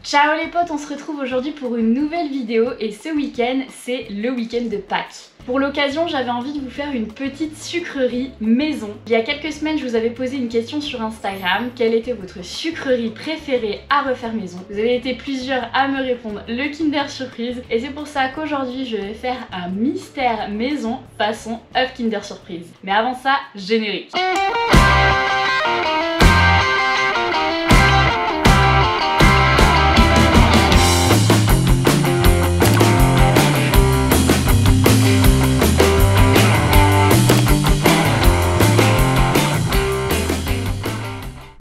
Ciao les potes, on se retrouve aujourd'hui pour une nouvelle vidéo et ce week-end c'est le week-end de Pâques. Pour l'occasion, j'avais envie de vous faire une petite sucrerie maison. Il y a quelques semaines, je vous avais posé une question sur Instagram. Quelle était votre sucrerie préférée à refaire maison? Vous avez été plusieurs à me répondre le Kinder Surprise. Et c'est pour ça qu'aujourd'hui, je vais faire un mystère maison façon œuf Kinder Surprise. Mais avant ça, générique.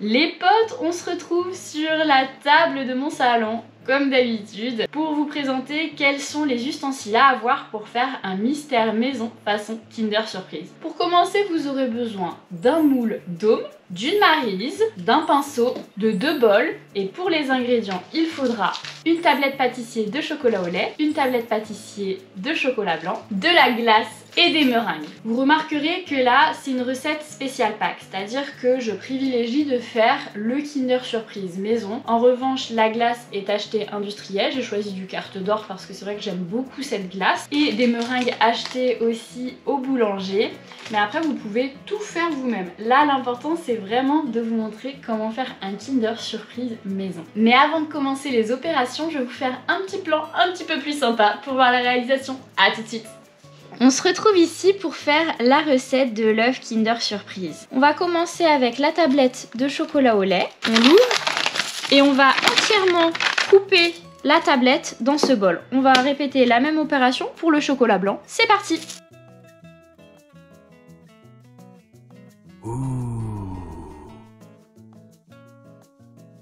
Les potes, on se retrouve sur la table de mon salon, comme d'habitude, pour vous présenter quels sont les ustensiles à avoir pour faire un mystère maison façon Kinder Surprise. Pour commencer, vous aurez besoin d'un moule d'aume, d'une maryse, d'un pinceau, de 2 bols, et pour les ingrédients, il faudra une tablette pâtissier de chocolat au lait, une tablette pâtissier de chocolat blanc, de la glace et des meringues. Vous remarquerez que là, c'est une recette spéciale Pâques, c'est-à-dire que je privilégie de faire le Kinder Surprise maison. En revanche, la glace est achetée industrielle, j'ai choisi du Carte d'Or parce que c'est vrai que j'aime beaucoup cette glace, et des meringues achetées aussi au boulanger. Mais après, vous pouvez tout faire vous-même. Là, l'important, c'est vraiment de vous montrer comment faire un Kinder Surprise maison. Mais avant de commencer les opérations, je vais vous faire un petit plan un petit peu plus sympa pour voir la réalisation. À tout de suite. On se retrouve ici pour faire la recette de l'œuf Kinder Surprise. On va commencer avec la tablette de chocolat au lait. On l'ouvre et on va entièrement couper la tablette dans ce bol. On va répéter la même opération pour le chocolat blanc. C'est parti!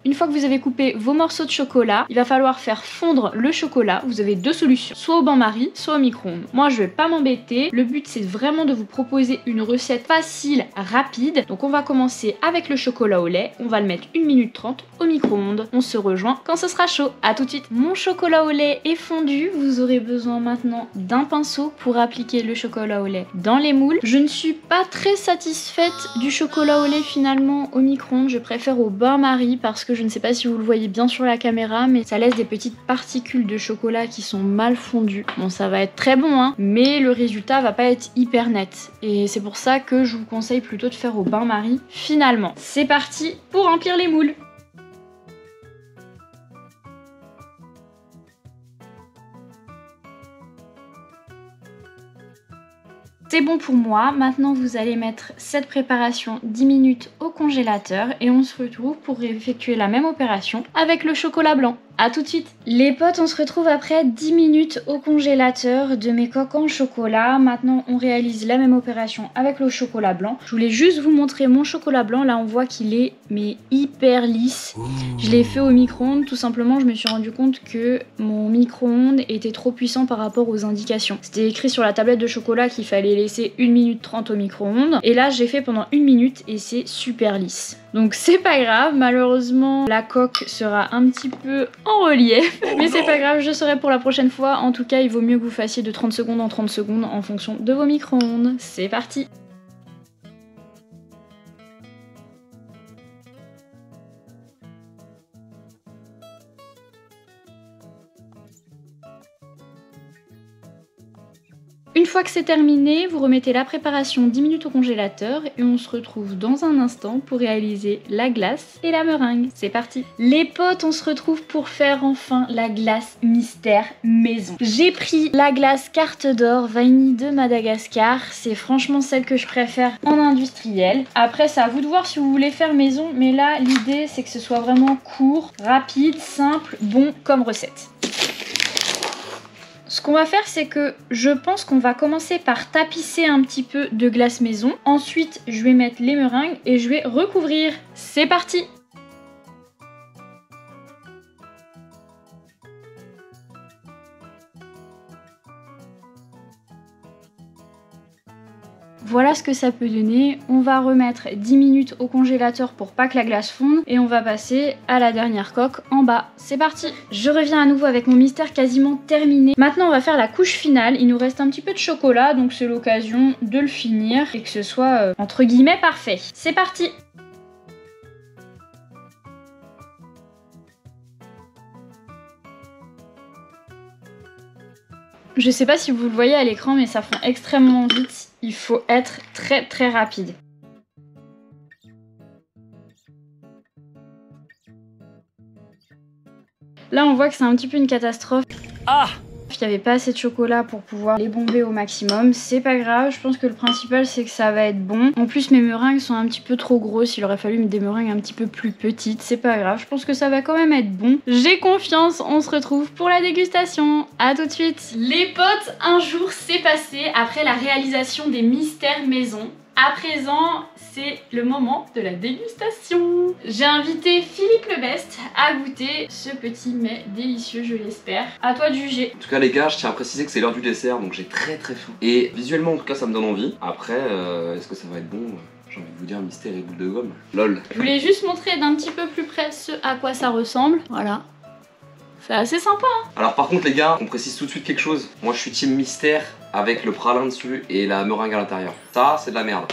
Une fois que vous avez coupé vos morceaux de chocolat, il va falloir faire fondre le chocolat. Vous avez deux solutions, soit au bain-marie, soit au micro-ondes. Moi, je vais pas m'embêter. Le but, c'est vraiment de vous proposer une recette facile, rapide. Donc, on va commencer avec le chocolat au lait. On va le mettre 1 minute 30 au micro-ondes. On se rejoint quand ce sera chaud. À tout de suite. Mon chocolat au lait est fondu. Vous aurez besoin maintenant d'un pinceau pour appliquer le chocolat au lait dans les moules. Je ne suis pas très satisfaite du chocolat au lait finalement au micro-ondes. Je préfère au bain-marie parce que je ne sais pas si vous le voyez bien sur la caméra, mais ça laisse des petites particules de chocolat qui sont mal fondues. Bon, ça va être très bon, hein, mais le résultat va pas être hyper net. Et c'est pour ça que je vous conseille plutôt de faire au bain-marie finalement. C'est parti pour remplir les moules. C'est bon pour moi, maintenant vous allez mettre cette préparation 10 minutes au congélateur et on se retrouve pour effectuer la même opération avec le chocolat blanc. A tout de suite. Les potes, on se retrouve après 10 minutes au congélateur de mes coques en chocolat. Maintenant on réalise la même opération avec le chocolat blanc. Je voulais juste vous montrer mon chocolat blanc, là on voit qu'il est mais hyper lisse. Je l'ai fait au micro-ondes, tout simplement je me suis rendu compte que mon micro-ondes était trop puissant par rapport aux indications. C'était écrit sur la tablette de chocolat qu'il fallait laisser 1 minute 30 au micro-ondes. Et là j'ai fait pendant 1 minute et c'est super lisse. Donc c'est pas grave, malheureusement la coque sera un petit peu en relief, mais c'est pas grave, je saurai pour la prochaine fois. En tout cas, il vaut mieux que vous fassiez de 30 secondes en 30 secondes en fonction de vos micro-ondes. C'est parti! Une fois que c'est terminé, vous remettez la préparation 10 minutes au congélateur et on se retrouve dans un instant pour réaliser la glace et la meringue. C'est parti! Les potes, on se retrouve pour faire enfin la glace mystère maison. J'ai pris la glace Carte d'Or vanille de Madagascar. C'est franchement celle que je préfère en industriel. Après, c'est à vous de voir si vous voulez faire maison, mais là, l'idée, c'est que ce soit vraiment court, rapide, simple, bon comme recette. Ce qu'on va faire, c'est que je pense qu'on va commencer par tapisser un petit peu de glace maison. Ensuite, je vais mettre les meringues et je vais recouvrir. C'est parti! Voilà ce que ça peut donner. On va remettre 10 minutes au congélateur pour pas que la glace fonde et on va passer à la dernière coque en bas. C'est parti! Je reviens à nouveau avec mon mystère quasiment terminé. Maintenant on va faire la couche finale. Il nous reste un petit peu de chocolat donc c'est l'occasion de le finir et que ce soit entre guillemets parfait. C'est parti! Je sais pas si vous le voyez à l'écran, mais ça fond extrêmement vite. Il faut être très rapide. Là, on voit que c'est un petit peu une catastrophe. Ah! Il n'y avait pas assez de chocolat pour pouvoir les bomber au maximum. C'est pas grave, je pense que le principal c'est que ça va être bon. En plus, mes meringues sont un petit peu trop grosses. Il aurait fallu des meringues un petit peu plus petites. C'est pas grave, je pense que ça va quand même être bon. J'ai confiance, on se retrouve pour la dégustation. À tout de suite. Les potes, un jour s'est passé après la réalisation des mystères maison. À présent, c'est le moment de la dégustation. J'ai invité Philippe Lebest à goûter ce petit mets délicieux, je l'espère. À toi de juger. En tout cas les gars, je tiens à préciser que c'est l'heure du dessert, donc j'ai très faim. Et visuellement en tout cas ça me donne envie. Après, est-ce que ça va être bon? J'ai envie de vous dire mystère et boule de gomme. Lol. Je voulais juste montrer d'un petit peu plus près ce à quoi ça ressemble. Voilà. C'est assez sympa hein. Alors par contre les gars, on précise tout de suite quelque chose. Moi je suis team mystère avec le pralin dessus et la meringue à l'intérieur. Ça c'est de la merde.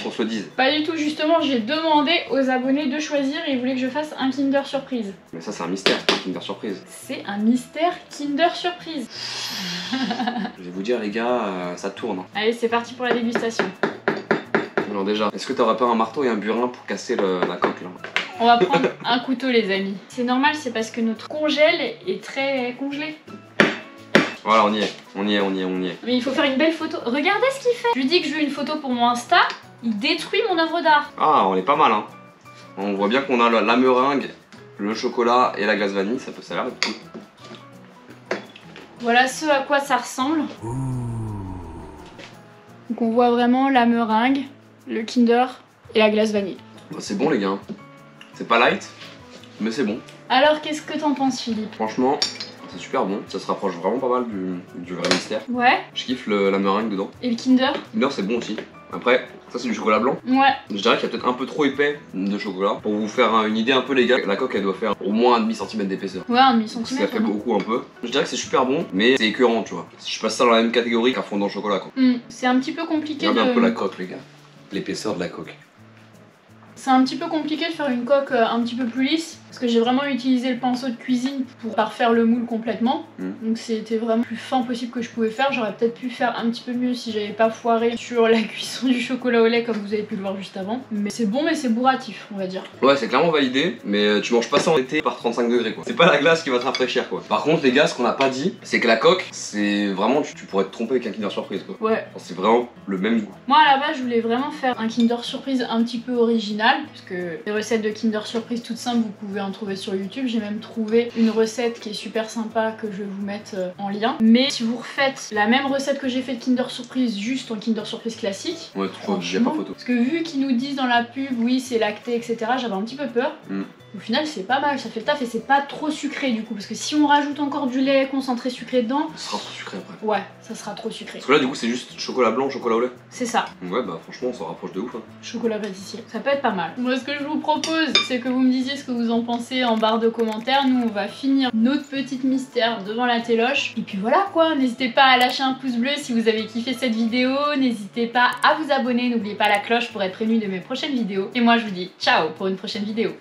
Qu'on se le dise. Pas du tout, justement j'ai demandé aux abonnés de choisir et ils voulaient que je fasse un Kinder Surprise. Mais ça c'est un mystère, c'est pas un Kinder Surprise. C'est un mystère Kinder Surprise. Je vais vous dire les gars, ça tourne. Allez c'est parti pour la dégustation. Alors déjà, est-ce que t'aurais pas un marteau et un burin pour casser la coque là? On va prendre un couteau les amis. C'est normal, c'est parce que notre congèle est très congelé. Voilà, on y est. Mais il faut faire une belle photo. Regardez ce qu'il fait. Je lui dis que je veux une photo pour mon Insta, il détruit mon œuvre d'art. Ah, on est pas mal hein. On voit bien qu'on a la meringue, le chocolat et la glace vanille, ça peut s'avérer d'être cool. Voilà ce à quoi ça ressemble. Donc on voit vraiment la meringue, le Kinder et la glace vanille. Bah, c'est bon les gars. C'est pas light, mais c'est bon. Alors qu'est-ce que t'en penses Philippe? Franchement, c'est super bon. Ça se rapproche vraiment pas mal du vrai mystère. Ouais. Je kiffe la meringue dedans. Et le Kinder? Le Kinder c'est bon aussi. Après, ça c'est du chocolat blanc. Ouais. Je dirais qu'il y a peut-être un peu trop épais de chocolat. Pour vous faire une idée un peu les gars, la coque elle doit faire au moins un demi-centimètre d'épaisseur. Ouais, un demi-centimètre. Ça fait beaucoup un peu. Je dirais que c'est super bon, mais c'est écœurant tu vois. Je passe ça dans la même catégorie qu'un fondant au chocolat quoi. C'est un petit peu compliqué Regardez un peu la coque les gars. L'épaisseur de la coque. C'est un petit peu compliqué de faire une coque un petit peu plus lisse parce que j'ai vraiment utilisé le pinceau de cuisine pour parfaire le moule complètement. Donc c'était vraiment le plus fin possible que je pouvais faire. J'aurais peut-être pu faire un petit peu mieux si j'avais pas foiré sur la cuisson du chocolat au lait comme vous avez pu le voir juste avant. Mais c'est bon mais c'est bourratif on va dire. Ouais c'est clairement validé mais tu manges pas ça en été par 35 degrés quoi. C'est pas la glace qui va te rafraîchir quoi. Par contre les gars ce qu'on a pas dit c'est que la coque c'est vraiment tu pourrais te tromper avec un Kinder Surprise quoi. Ouais. C'est vraiment le même goût. Moi à la base je voulais vraiment faire un Kinder Surprise un petit peu original parce que les recettes de Kinder Surprise toutes simples vous pouvez en trouver sur YouTube. J'ai même trouvé une recette qui est super sympa que je vais vous mettre en lien. Mais si vous refaites la même recette que j'ai fait de Kinder Surprise juste en Kinder Surprise classique, ouais, j'ai pas photo. Parce que vu qu'ils nous disent dans la pub oui c'est lacté etc, j'avais un petit peu peur. Au final c'est pas mal, ça fait le taf et c'est pas trop sucré du coup parce que si on rajoute encore du lait concentré sucré dedans, ça sera trop sucré après. Ouais, ça sera trop sucré. Parce que là du coup c'est juste chocolat blanc, chocolat au lait. C'est ça. Ouais bah franchement on s'en rapproche de ouf hein. Chocolat pâtissier, ça peut être pas mal. Moi ce que je vous propose c'est que vous me disiez ce que vous en pensez en barre de commentaires. Nous on va finir notre petite mystère devant la téloche. Et puis voilà quoi, n'hésitez pas à lâcher un pouce bleu si vous avez kiffé cette vidéo. N'hésitez pas à vous abonner, n'oubliez pas la cloche pour être prévenu de mes prochaines vidéos. Et moi je vous dis ciao pour une prochaine vidéo.